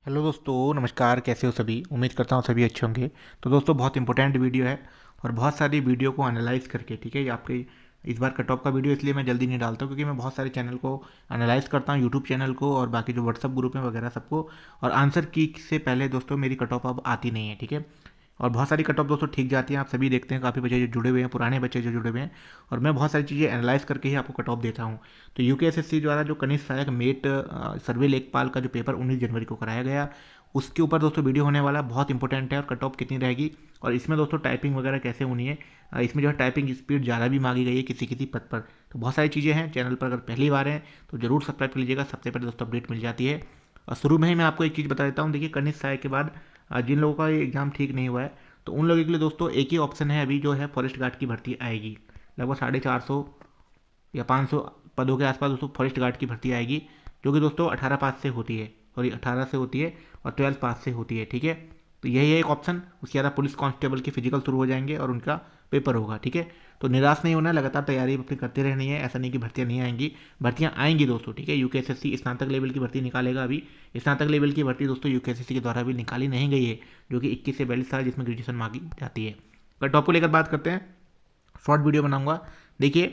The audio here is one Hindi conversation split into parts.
हेलो दोस्तों, नमस्कार। कैसे हो सभी? उम्मीद करता हूँ सभी अच्छे होंगे। तो दोस्तों, बहुत इंपॉर्टेंट वीडियो है और बहुत सारी वीडियो को एनालाइज करके, ठीक है, ये आपके इस बार कट ऑफ का वीडियो इसलिए मैं जल्दी नहीं डालता हूँ क्योंकि मैं बहुत सारे चैनल को एनालाइज करता हूँ, यूट्यूब चैनल को और बाकी जो व्हाट्सअप ग्रुप में वगैरह सबको। और आंसर की से पहले दोस्तों मेरी कट ऑफ अब आती नहीं है, ठीक है। और बहुत सारी कट ऑफ दोस्तों ठीक जाती हैं, आप सभी देखते हैं, काफ़ी बच्चे जो जुड़े हुए हैं, पुराने बच्चे जो जुड़े हुए हैं। और मैं बहुत सारी चीज़ें एनालाइज करके ही आपको कट ऑफ देता हूँ। तो यूकेएसएससी द्वारा जो कनिष्ठ सहायक मेट सर्वे लेखपाल का जो पेपर 19 जनवरी को कराया गया, उसके ऊपर दोस्तों वीडियो होने वाला, बहुत इंपॉर्टेंट है। और कट ऑफ कितनी रहेगी और इसमें दोस्तों टाइपिंग वगैरह कैसे होनी है, इसमें जो है टाइपिंग स्पीड ज़्यादा भी मांगी गई है किसी किसी पद पर। तो बहुत सारी चीज़ें हैं। चैनल पर अगर पहली बार हैं तो जरूर सब्सक्राइब कर लीजिएगा, सबसे पहले दोस्तों अपडेट मिल जाती है। और शुरू में ही मैं आपको एक चीज़ बता देता हूँ। देखिए, कनिष्ठ सहायक के बाद जिन लोगों का ये एग्ज़ाम ठीक नहीं हुआ है तो उन लोगों के लिए दोस्तों एक ही ऑप्शन है अभी, जो है फॉरेस्ट गार्ड की भर्ती आएगी। लगभग 450 या 500 पदों के आसपास दोस्तों फॉरेस्ट गार्ड की भर्ती आएगी, जो कि दोस्तों 18 पास से होती है, सॉरी 18 से होती है और 12 पास से होती है, ठीक है। तो यही है एक ऑप्शन। उसके बाद पुलिस कांस्टेबल की फिजिकल शुरू हो जाएंगे और उनका पेपर होगा, ठीक है। तो निराश नहीं होना, लगातार तैयारी अपनी करते रहनी है। ऐसा नहीं कि भर्तियाँ नहीं आएंगी, भर्तियाँ आएंगी दोस्तों, ठीक है। यूकेएसएससी स्नातक लेवल की भर्ती निकालेगा अभी। स्नातक लेवल की भर्ती दोस्तों यूकेएसएससी के द्वारा भी निकाली नहीं गई है, जो कि 21 से 42 साल, जिसमें ग्रेजुएशन मांगी जाती है। कट ऑफ को लेकर बात करते हैं, शॉर्ट वीडियो बनाऊंगा। देखिए,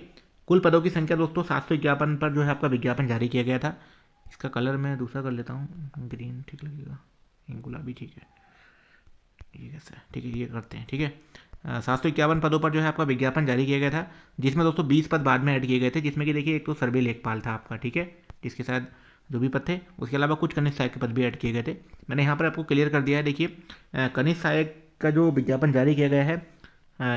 कुल पदों की संख्या दोस्तों 751 पर जो है आपका विज्ञापन जारी किया गया था। इसका कलर मैं दूसरा कर लेता हूँ, ग्रीन ठीक लगेगा, गुलाबी ठीक है, ये कैसा है, ठीक है, ये करते हैं, ठीक है। 751 पदों पर जो है आपका विज्ञापन जारी किया गया था, जिसमें दोस्तों 20 पद बाद में ऐड किए गए थे, जिसमें कि देखिए एक तो सर्वे लेखपाल था आपका, ठीक है, जिसके साथ जो भी पद थे। उसके अलावा कुछ कनिष्ठ सहायक के पद भी ऐड किए गए थे। मैंने यहाँ पर आपको क्लियर कर दिया है। देखिए, कनिष्ठ सहायक का जो विज्ञापन जारी किया गया है,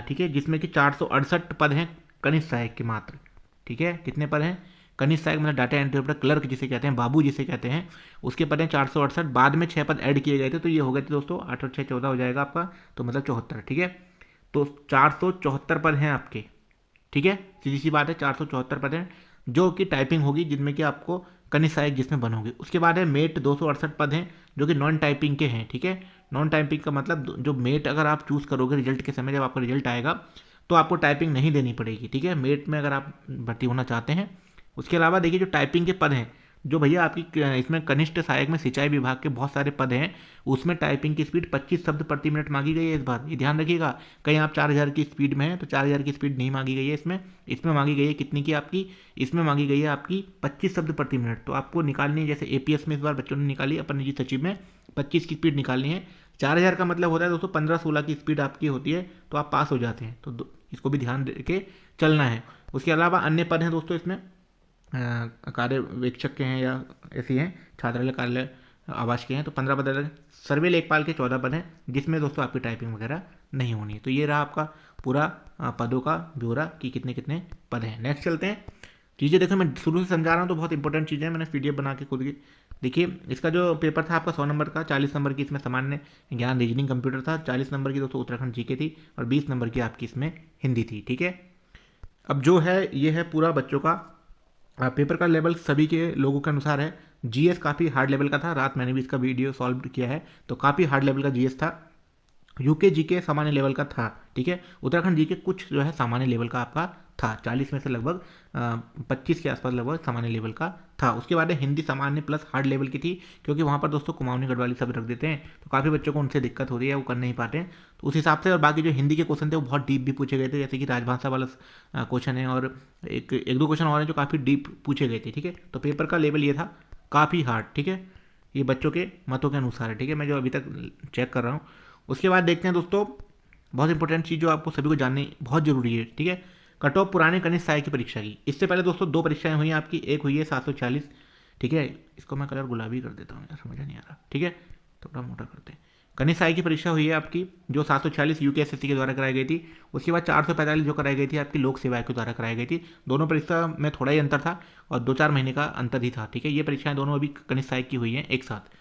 ठीक है, जिसमें कि 468 पद हैं कनिष्ठ सहायक के मात्र, ठीक है। कितने पद हैं? कनिष्ठ सहायक मतलब डाटा एंट्री ऑपरेटर, क्लर्क जिसे कहते हैं, बाबू जिसे कहते हैं, उसके पद हैं 468। बाद में 6 पद ऐड किए गए थे, तो ये हो गए थे दोस्तों 8 और 6 14 हो जाएगा आपका, तो मतलब 74, ठीक है। तो 474 पद हैं आपके, ठीक है। सीधी सी बात है, 474 पद हैं जो कि टाइपिंग होगी, जिनमें कि आपको कनिष्ठ सहायक जिसमें बनोगे। उसके बाद है मेट, 268 पद हैं जो कि नॉन टाइपिंग के हैं, ठीक है। नॉन टाइपिंग का मतलब जो मेट अगर आप चूज़ करोगे रिजल्ट के समय, जब आपका रिजल्ट आएगा तो आपको टाइपिंग नहीं देनी पड़ेगी, ठीक है, मेट में अगर आप भर्ती होना चाहते हैं। उसके अलावा देखिए, जो टाइपिंग के पद हैं, जो भैया आपकी इसमें कनिष्ठ सहायक में सिंचाई विभाग के बहुत सारे पद हैं, उसमें टाइपिंग की स्पीड 25 शब्द प्रति मिनट मांगी गई है इस बार, ये ध्यान रखिएगा। कहीं आप 4000 की स्पीड में हैं तो 4000 की स्पीड नहीं मांगी गई है इसमें। इसमें मांगी गई है कितनी की आपकी? इसमें मांगी गई है आपकी 25 शब्द प्रति मिनट। तो आपको निकालनी है, जैसे एपीएस में इस बार बच्चों ने निकाली, अपन निजी सचिव में 25 की स्पीड निकालनी है। 4000 का मतलब होता है दोस्तों 15-16 की स्पीड आपकी होती है, तो आप पास हो जाते हैं। तो इसको भी ध्यान दे के चलना है। उसके अलावा अन्य पद हैं दोस्तों इसमें, कार्यवेक्षक के हैं या ऐसी हैं, छात्रालय कार्यालय आवास के हैं, तो 15 पद हैं। सर्वे लेखपाल के 14 पद हैं, जिसमें दोस्तों आपकी टाइपिंग वगैरह नहीं होनी है। तो ये रहा आपका पूरा पदों का ब्यौरा कि कितने कितने पद हैं। नेक्स्ट चलते हैं। चीज़ें देखो, मैं शुरू से समझा रहा हूँ तो बहुत इंपॉर्टेंट चीज़ें हैं, मैंने पीडीएफ बना के खुद की। देखिए, इसका जो पेपर था आपका 100 नंबर का, 40 नंबर की इसमें सामान्य ज्ञान रीजनिंग कंप्यूटर था, 40 नंबर की दोस्तों उत्तराखंड जीके थी और 20 नंबर की आपकी इसमें हिंदी थी, ठीक है। अब जो है ये है पूरा बच्चों का पेपर का लेवल सभी के लोगों के अनुसार है। जीएस काफ़ी हार्ड लेवल का था, रात मैंने भी इसका वीडियो सॉल्व किया है, तो काफ़ी हार्ड लेवल का जीएस था। यूके जीके सामान्य लेवल का था, ठीक है। उत्तराखंड जीके कुछ जो है सामान्य लेवल का आपका था, 40 में से लगभग 25 के आसपास लगभग सामान्य लेवल का था। उसके बाद हिंदी सामान्य प्लस हार्ड लेवल की थी, क्योंकि वहाँ पर दोस्तों कुमाऊनी गढ़वाली सब रख देते हैं, तो काफ़ी बच्चों को उनसे दिक्कत हो रही है, वो कर नहीं पाते हैं, तो उस हिसाब से। और बाकी जो हिंदी के क्वेश्चन थे वो बहुत डीप भी पूछे गए थे, जैसे कि राजभाषा वाला क्वेश्चन है और एक एक दो क्वेश्चन और हैं जो काफ़ी डीप पूछे गए थे, ठीक है। तो पेपर का लेवल ये था, काफ़ी हार्ड, ठीक है। ये बच्चों के मतों के अनुसार है, ठीक है, मैं जो अभी तक चेक कर रहा हूँ। उसके बाद देखते हैं दोस्तों, बहुत इंपॉर्टेंट चीज़ जो आपको सभी को जाननी बहुत जरूरी है, ठीक है। कट ऑफ पुराने कनिष्ठ सहायक की परीक्षा की। इससे पहले दोस्तों 2 परीक्षाएं हुई हैं आपकी, एक हुई है 740, ठीक है। इसको मैं कलर गुलाबी कर देता हूँ यार, समझ नहीं आ रहा, ठीक है, थोड़ा मोटा करते हैं। कनिष्ठ सहायक की परीक्षा हुई है आपकी, जो 740 यूकेएसएससी के द्वारा कराई गई थी। उसके बाद 445 जो कराई गई थी आपकी लोक सेवा आयोग के द्वारा कराई गई थी। दोनों परीक्षा में थोड़ा ही अंतर था और 2-4 महीने का अंतर ही था, ठीक है। ये परीक्षाएं दोनों अभी कनिष्ठ सहायक की हुई हैं एक साथ।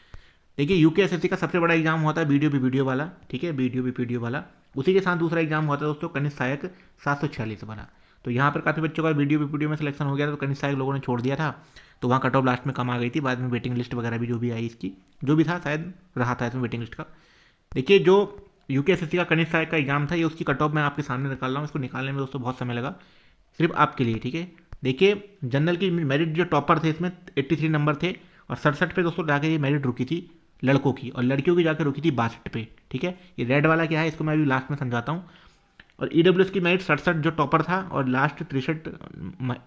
देखिए, यूकेएसएससी का सबसे बड़ा एग्जाम हुआ था वीडियो भी वीडियो वाला, ठीक है, वीडियो भी वीडियो वाला। उसी के साथ दूसरा एग्जाम हुआ था दोस्तों कनिष्ठ सहायक 746 वाला। तो यहाँ पर काफ़ी बच्चों का वीडियो भी वीडियो में सिलेक्शन हो गया था, तो कनिष्ठ सहायक लोगों ने छोड़ दिया था, तो वहाँ कट ऑफ लास्ट में कम आ गई थी। बाद में वेटिंग लिस्ट वगैरह भी जो भी आई इसकी, जो भी था शायद रहा था इसमें वेटिंग लिस्ट का। देखिए, जो यूकेएसएससी का कनिष्ठ सहायक का एग्जाम था, ये उसकी कट ऑफ मैं आपके सामने निकाल रहा हूँ। इसको निकालने में दोस्तों बहुत समय लगा, सिर्फ आपके लिए, ठीक है। देखिए, जनरल की मेरिट जो टॉपर थे इसमें 83 नंबर थे और 67 पे दोस्तों जाके ये मेरिट रुकी थी। लड़कों की, और लड़कियों की जाकर रुकी थी 62 पे, ठीक है। ये रेड वाला क्या है इसको मैं अभी लास्ट में समझाता हूँ। और ईडब्ल्यूएस की मेरिट 67 जो टॉपर था, और लास्ट 63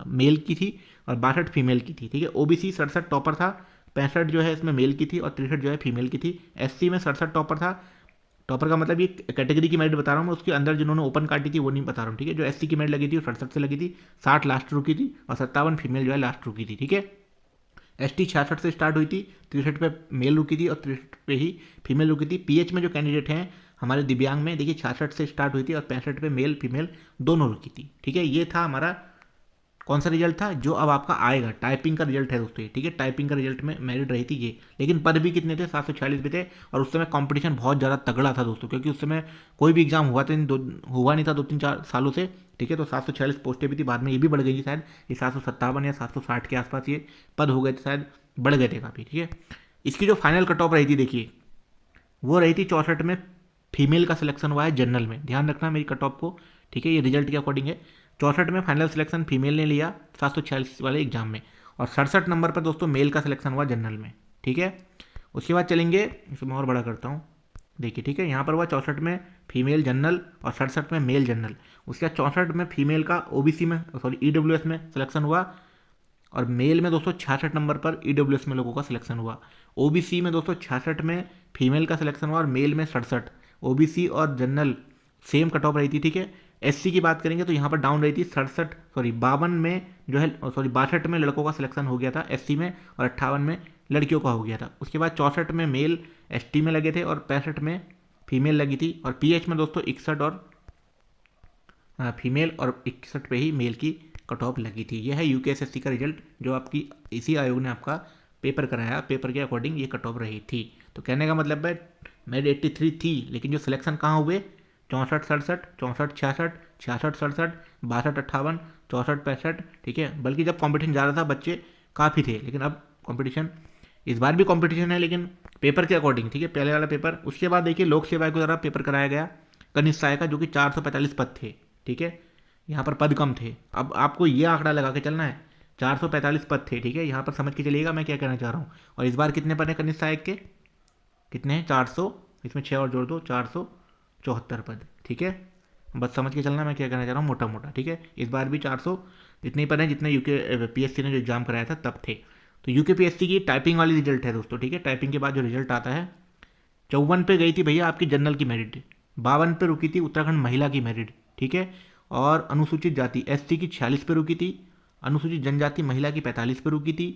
मेल की थी और 62 फीमेल की थी, ठीक है। ओबीसी 67 टॉपर था, 65 जो है इसमें मेल की थी और 63 जो है फीमेल की थी। एससी में 67 टॉपर था, टॉपर का मतलब ये कैटेगरी की मेरिट बता रहा हूँ मैं, उसके अंदर जिन्होंने ओपन काटी थी वो नहीं बता रहा हूँ, ठीक है। जो एससी की मेरिट लगी थी वो 67 से लगी थी, 60 लास्ट रुकी थी और 57 फीमेल जो है लास्ट रुकी थी, ठीक है। एसटी 66 से स्टार्ट हुई थी, 63 पे मेल रुकी थी और 63 पे ही फीमेल रुकी थी। पीएच में जो कैंडिडेट हैं हमारे दिव्यांग में, देखिए 66 से स्टार्ट हुई थी और 65 पे मेल फीमेल दोनों रुकी थी, ठीक है। ये था हमारा कौन सा रिजल्ट था जो अब आपका आएगा, टाइपिंग का रिजल्ट है दोस्तों, ठीक है। टाइपिंग का रिजल्ट में मेरिट रही थी ये, लेकिन पद भी कितने थे, 746 भी थे। और उस समय कंपटीशन बहुत ज़्यादा तगड़ा था दोस्तों, क्योंकि उस समय कोई भी एग्जाम हुआ नहीं था 2-3-4 सालों से, ठीक है। तो 746 पोस्टें भी थी, बाद में ये भी बढ़ गई थी शायद, ये 757 या 760 के आसपास ये पद हो गए थे शायद, बढ़ गए थे काफ़ी, ठीक है। इसकी जो फाइनल कट ऑफ रही थी देखिए, वो रही थी 64 में। फीमेल का सिलेक्शन हुआ है जनरल में, ध्यान रखना मेरी कट ऑफ को, ठीक है। ये रिजल्ट के अकॉर्डिंग है। 64 में फाइनल सिलेक्शन फीमेल ने लिया 746 वाले एग्जाम में, और 67 नंबर पर दोस्तों मेल का सिलेक्शन हुआ जनरल में, ठीक है। उसके बाद चलेंगे, इसे मैं और बड़ा करता हूँ, देखिए, ठीक है। यहाँ पर हुआ 64 में फीमेल जनरल और 67 में मेल जनरल। उसके बाद 64 में फीमेल का ओबीसी में, सॉरी ईडब्ल्यूएस में सिलेक्शन हुआ, और मेल में दोस्तों 66 नंबर पर ईडब्ल्यूएस में लोगों का सिलेक्शन हुआ। ओबीसी में दोस्तों 66 में फीमेल का सिलेक्शन हुआ और मेल में 67। ओबीसी और जनरल सेम कट ऑफ रही थी, ठीक है। एससी की बात करेंगे तो यहाँ पर डाउन रही थी 52 में जो है, सॉरी 62 में लड़कों का सिलेक्शन हो गया था एससी में, और 58 में लड़कियों का हो गया था। उसके बाद 64 में मेल एसटी में लगे थे और 65 में फीमेल लगी थी। और पीएच में दोस्तों 61 और फीमेल और 61 पे ही मेल की कट ऑफ लगी थी। यह है यूकेएसएससी का रिजल्ट जो आपकी इसी आयोग ने आपका पेपर कराया, पेपर के अकॉर्डिंग ये कट ऑफ रही थी। तो कहने का मतलब है मेरिट 83 थी, लेकिन जो सिलेक्शन कहाँ हुए, 64 67, 64 66, 66 67, 62 58, 64 65, ठीक है। बल्कि जब कंपटीशन ज़्यादा था बच्चे काफ़ी थे, लेकिन अब कंपटीशन, इस बार भी कंपटीशन है लेकिन पेपर के अकॉर्डिंग, ठीक है, पहले वाला पेपर। उसके बाद देखिए लोक सेवा के द्वारा पेपर कराया गया कनिष्ठ सहायक का, जो कि 445 पद थे, ठीक है। यहाँ पर पद कम थे, अब आपको ये आंकड़ा लगा के चलना है, 445 पद थे, ठीक है। यहाँ पर समझ के चलिएगा मैं क्या कहना चाह रहा हूँ। और इस बार कितने पद हैं कनिष्ठ सहायक के, कितने हैं, 400, इसमें 6 और जोड़ दो, 474 पद, ठीक है। बस समझ के चलना मैं क्या कहना चाह रहा हूँ मोटा मोटा, ठीक है। इस बार भी 400 इतने ही पद हैं जितने यूके पीएससी ने जो एग्जाम कराया था तब थे। तो यूके पीएससी की टाइपिंग वाली रिजल्ट है दोस्तों, ठीक है। टाइपिंग के बाद जो रिजल्ट आता है, 54 पे गई थी भैया आपकी जनरल की मेरिट, 52 पे रुकी थी उत्तराखंड महिला की मेरिट, ठीक है। और अनुसूचित जाति एससी की 46 पे रुकी थी, अनुसूचित जनजाति महिला की 45 पे रुकी थी,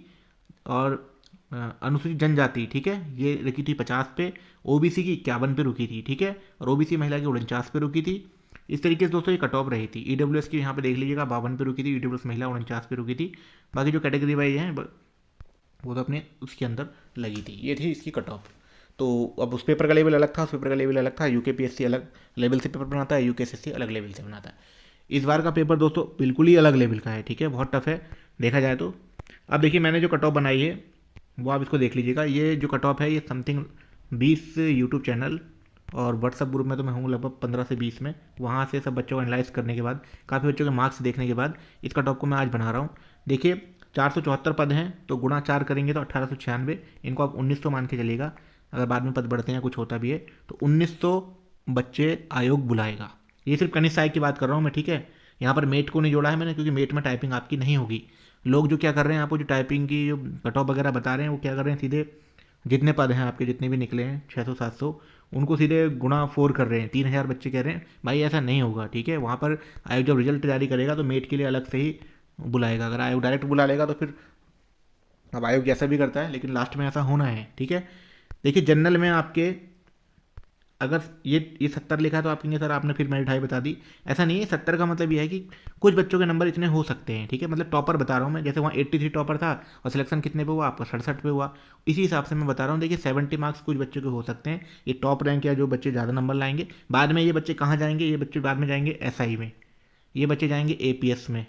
और अनुसूचित जनजाति, ठीक है, ये रुकी थी 50 पे, ओबीसी की 51 पे रुकी थी, ठीक है। और ओबीसी महिला की 49 पे रुकी थी। इस तरीके से दोस्तों ये कट ऑफ रही थी। ईडब्ल्यूएस की यहाँ पे देख लीजिएगा 52 पे रुकी थी, ईडब्ल्यूएस महिला 49 पे रुकी थी। बाकी जो कैटेगरी वाइज हैं वो तो अपने उसके अंदर लगी थी। ये थी इसकी कट ऑफ। तो अब उस पेपर का लेवल अलग था, उस पेपर का लेवल अलग था। यूकेपीएससी अलग लेवल से पेपर बनाता है, यूकेएसएससी अलग लेवल से बनाता है। इस बार का पेपर दोस्तों बिल्कुल ही अलग लेवल का है, ठीक है, बहुत टफ है देखा जाए तो। अब देखिए मैंने जो कट ऑफ बनाई है वो आप इसको देख लीजिएगा। ये जो कट ऑफ है ये समथिंग 20 यूट्यूब चैनल और व्हाट्सअप ग्रुप में तो मैं हूँ लगभग 15 से 20 में, वहाँ से सब बच्चों को एनालाइज करने के बाद, काफ़ी बच्चों के मार्क्स देखने के बाद इस कट ऑफ को मैं आज बना रहा हूँ। देखिए 474 पद हैं, तो गुणा 4 करेंगे तो 1896, इनको आप 1900 मान के चलिएगा। अगर बाद में पद बढ़ते हैं कुछ होता भी है तो 1900 बच्चे आयोग बुलाएगा। ये सिर्फ कनिष्ठ सहायक की बात कर रहा हूँ मैं, ठीक है। यहाँ पर मेट को नहीं जोड़ा है मैंने, क्योंकि मेट में टाइपिंग आपकी नहीं होगी। लोग जो क्या कर रहे हैं, आपको जो टाइपिंग की जो कट ऑफ वगैरह बता रहे हैं वो क्या कर रहे हैं, सीधे जितने पद हैं आपके जितने भी निकले हैं 600 700, उनको सीधे गुणा 4 कर रहे हैं, 3000 बच्चे कह रहे हैं। भाई ऐसा नहीं होगा, ठीक है। वहाँ पर आयोग जब रिजल्ट जारी करेगा तो मेट के लिए अलग से ही बुलाएगा। अगर आयोग डायरेक्ट बुला लेगा तो फिर अब आयोग जैसा भी करता है, लेकिन लास्ट में ऐसा होना है, ठीक है। देखिए जनरल में आपके अगर ये 70 लिखा है तो आप कहेंगे सर आपने फिर मेरिट हाई बता दी। ऐसा नहीं है, 70 का मतलब ये है कि कुछ बच्चों के नंबर इतने हो सकते हैं, ठीक है। मतलब टॉपर बता रहा हूँ मैं, जैसे वहाँ 83 टॉपर था और सिलेक्शन कितने पे हुआ आपका, 67 पे हुआ। इसी हिसाब से मैं बता रहा हूँ। देखिए 70 मार्क्स कुछ बच्चों के हो सकते हैं, ये टॉप रैंक या जो बच्चे ज़्यादा नंबर लाएंगे। बाद में ये बच्चे कहाँ जाएंगे, ये बच्चे बाद में जाएंगे एसआई में, ये बच्चे जाएंगे एपीएस में,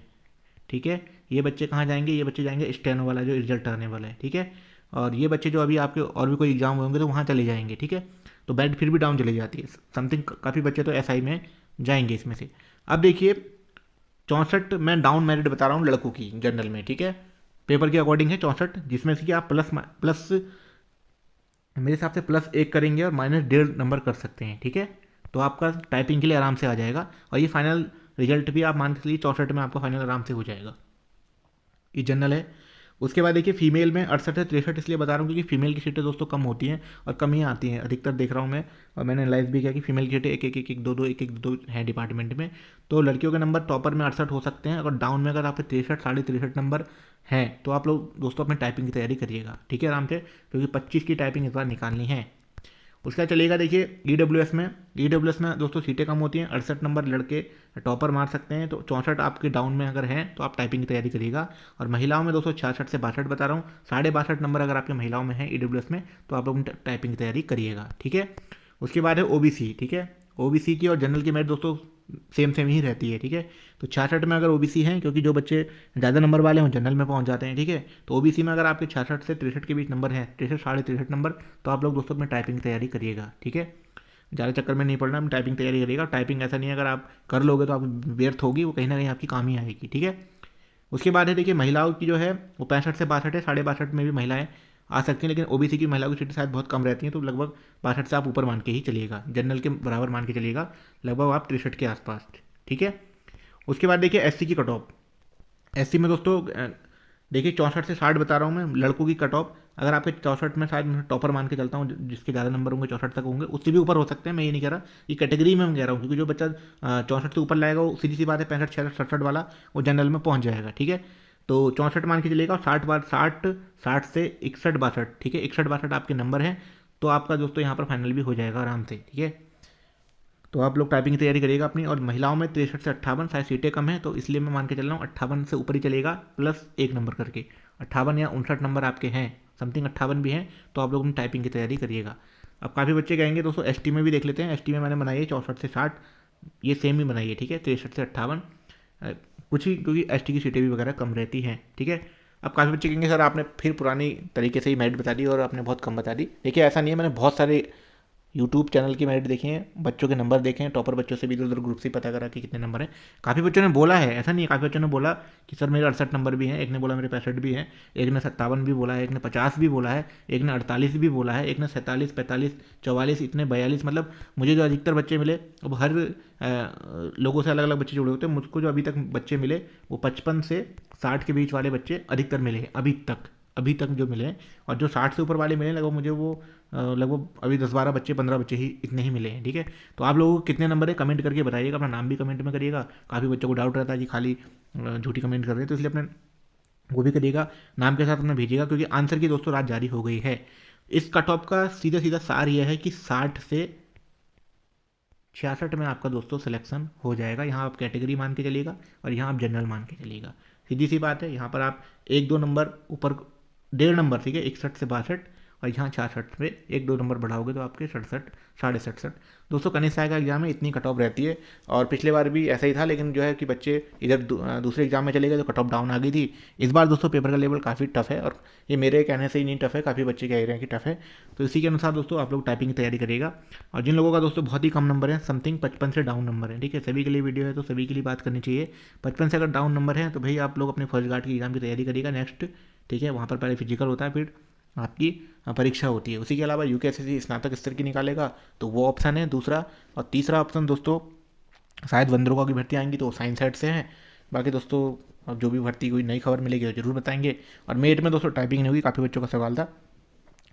ठीक है। ये बच्चे कहाँ जाएंगे, ये बच्चे जाएंगे स्टेनो वाला जो रिजल्ट आने वाला है, ठीक है। और ये बच्चे जो अभी आपके और भी कोई एग्जाम होंगे तो वहाँ चले जाएंगे, ठीक है। तो बैट फिर भी डाउन चली जाती है समथिंग, काफ़ी बच्चे तो एसआई में जाएंगे इसमें से। अब देखिए 64 मैं डाउन मेरिट बता रहा हूँ लड़कों की जनरल में, ठीक है। पेपर के अकॉर्डिंग है 64, जिसमें से कि आप प्लस मेरे हिसाब से +1 करेंगे और -1.5 नंबर कर सकते हैं, ठीक है। तो आपका टाइपिंग के लिए आराम से आ जाएगा और ये फाइनल रिजल्ट भी आप मान के चलिए 64 में आपका फाइनल आराम से हो जाएगा। ये जनरल है। उसके बाद देखिए फीमेल में 68 से 63 इसलिए बता रहा हूँ क्योंकि फीमेल की सीटें दोस्तों कम होती हैं और कम ही आती हैं, अधिकतर देख रहा हूँ मैं, और मैंने एनालाइज भी किया कि फीमेल की सीटें एक एक एक एक दो दो एक एक दो हैं डिपार्टमेंट में। तो लड़कियों के नंबर टॉपर में 68 हो सकते हैं, अगर डाउन में अगर आपके 63 63.5 नंबर हैं तो आप लोग दोस्तों अपनी टाइपिंग की तैयारी करिएगा, ठीक है, आराम से, क्योंकि 25 की टाइपिंग इस बार निकालनी है। उसका चलेगा देखिए ईडब्ल्यूएस में दोस्तों सीटें कम होती हैं, 68 नंबर लड़के टॉपर मार सकते हैं, तो 64 आपके डाउन में अगर हैं तो आप टाइपिंग की तैयारी करिएगा। और महिलाओं में दोस्तों 66 से 62 बता रहा हूँ, 62.5 नंबर अगर आपके महिलाओं में है ईडब्ल्यूएस में तो आप लोग टाइपिंग की तैयारी करिएगा, ठीक है। उसके बाद है ओबीसी, ठीक है। ओबीसी की और जनरल की मेरिट दोस्तों सेम ही रहती है, ठीक है। तो 66 में अगर ओबीसी हैं, क्योंकि जो बच्चे ज़्यादा नंबर वाले हों जनरल में पहुंच जाते हैं, ठीक है। तो ओबीसी में अगर आपके 66 से 63 के बीच नंबर हैं, 63 63.5 नंबर, तो आप लोग दोस्तों अपनी टाइपिंग की तैयारी करिएगा, ठीक है। ज़्यादा चक्कर में नहीं पड़ना, अपनी टाइपिंग तैयारी करिएगा। टाइपिंग ऐसा नहीं है अगर आप कर लोगे तो आप व्यर्थ होगी, वो कहीं ना कहीं आपकी काम ही आएगी, ठीक है। उसके बाद है देखिए महिलाओं की जो है वो 65 से 62 है, 62.5 में भी महिलाएं आ सकती हैं, लेकिन ओबीसी की महिलाओं की सीटें शायद बहुत कम रहती हैं, तो लगभग 62 से आप ऊपर मान के ही चलिएगा, जनरल के बराबर मान के चलिएगा, लगभग आप 63 के आसपास, ठीक है। उसके बाद देखिए एससी की कट ऑफ। एससी में दोस्तों देखिए 64 से 60 बता रहा हूँ मैं, लड़कों की कट ऑफ। अगर आपके 64 में शायद मैं टॉपर मान के चलता हूँ, जिसके ज़्यादा नंबर होंगे 64 तक होंगे, उससे भी ऊपर हो सकते हैं, मैं ये नहीं कह रहा, ये कैटेगरी में मैं कह रहा हूँ, क्योंकि जो बच्चा 64 से ऊपर लाएगा वो सीधी सी बात है 65 66 67 वाला वो जनरल में पहुँच जाएगा, ठीक है। तो 64 मान के चलिएगा, और 60 से 61 62, ठीक है, 61 62 आपके नंबर हैं, तो आपका दोस्तों यहाँ पर फाइनल भी हो जाएगा आराम से, ठीक है। तो आप लोग टाइपिंग की तैयारी करिएगा अपनी। और महिलाओं में 63 से 58, शायद सीटें कम हैं तो इसलिए मैं मान के चल रहा हूँ 58 से ऊपर ही चलेगा, +1 नंबर करके, 58 या 59 नंबर आपके हैं, समथिंग 58 भी हैं, तो आप लोग अपनी टाइपिंग की तैयारी करिएगा। अब काफ़ी बच्चे कहेंगे दोस्तों एसटी में भी देख लेते हैं, एसटी में मैंने बनाई है 64 से 60, ये सेम ही बनाई है, ठीक है, 63 से 58, कुछ ही, क्योंकि एसटी की सीटें भी वगैरह कम रहती हैं, ठीक है। अब काफ़ी बच्चे कहेंगे सर आपने फिर पुरानी तरीके से ही मेरिट बता दी और आपने बहुत कम बता दी। देखिए ऐसा नहीं है, मैंने बहुत सारे यूट्यूब चैनल की मेरिट देखे हैं, बच्चों के नंबर देखे हैं, टॉपर बच्चों से भी इधर उधर ग्रुप से पता करा कि कितने नंबर हैं। काफ़ी बच्चों ने बोला है, ऐसा नहीं है, काफ़ी बच्चों ने बोला कि सर मेरे 68 नंबर भी हैं, एक ने बोला मेरे 65 भी हैं, एक ने 57 भी बोला है, एक ने 50 भी बोला है, एक ने 48 भी बोला है, एक ने 47 45 44, इतने 42, मतलब मुझे जो अधिकतर बच्चे मिले, अब हर लोगों से अलग अलग बच्चे जुड़े होते हैं, मुझको जो अभी तक बच्चे मिले वो 55 से 60 के बीच वाले बच्चे अधिकतर मिले हैं अभी तक जो मिले हैं। और जो 60 से ऊपर वाले मिले लगभग मुझे वो लगभग अभी 10 12 बच्चे 15 बच्चे ही इतने ही मिले हैं, ठीक है। तो आप लोगों को कितने नंबर है कमेंट करके बताइएगा, अपना नाम भी कमेंट में करिएगा। काफ़ी बच्चों को डाउट रहता है कि खाली झूठी कमेंट कर रहे हैं, तो इसलिए अपने वो भी करिएगा, नाम के साथ अपना भेजिएगा, क्योंकि आंसर की दोस्तों रात जारी हो गई है। इस कट ऑफ का सीधा सीधा सार यह है कि 60 से 66 में आपका दोस्तों सिलेक्शन हो जाएगा। यहाँ आप कैटेगरी मान के चलिएगा और यहाँ आप जनरल मान के चलिएगा, सीधी सी बात है। यहाँ पर आप 1 2 नंबर ऊपर, 1.5 नंबर, ठीक है, 61 से 62, और यहाँ 66 में 1 2 नंबर बढ़ाओगे तो आपके 67 67.5। दोस्तों कनिष्ठ सहायक एग्जाम में इतनी कट ऑफ रहती है, और पिछले बार भी ऐसा ही था, लेकिन जो है कि बच्चे इधर दूसरे एग्जाम में चले गए तो कट ऑफ डाउन आ गई थी। इस बार दोस्तों पेपर का लेवल काफ़ी टफ है, और ये मेरे कहने से ही नहीं टफ है, काफ़ी बच्चे कह रहे हैं कि टफ है। तो इसी के अनुसार दोस्तों आप लोग टाइपिंग की तैयारी करिएगा। और जिन लोगों का दोस्तों बहुत ही कम नंबर है, समथिंग 55 से डाउन नंबर है, ठीक है, सभी के लिए वीडियो है तो सभी के लिए बात करनी चाहिए। 55 से अगर डाउन नंबर है तो भाई आप लोग अपने फर्स्ट गार्ड की एग्जाम की तैयारी करिएगा नेक्स्ट, ठीक है। वहाँ पर पहले फिजिकल होता है, फिर आपकी परीक्षा होती है। उसी के अलावा यूकेएसएससी स्नातक स्तर की निकालेगा तो वो ऑप्शन है दूसरा। और तीसरा ऑप्शन दोस्तों शायद वनरोगा की भर्ती आएंगी तो साइंस साइड से हैं। बाकी दोस्तों अब जो भी भर्ती कोई नई खबर मिलेगी तो जरूर बताएंगे। और मेट में दोस्तों टाइपिंग नहीं होगी, काफ़ी बच्चों का सवाल था।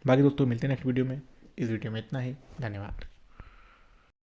बाकी दोस्तों मिलते हैं नेक्स्ट वीडियो में। इस वीडियो में इतना ही, धन्यवाद।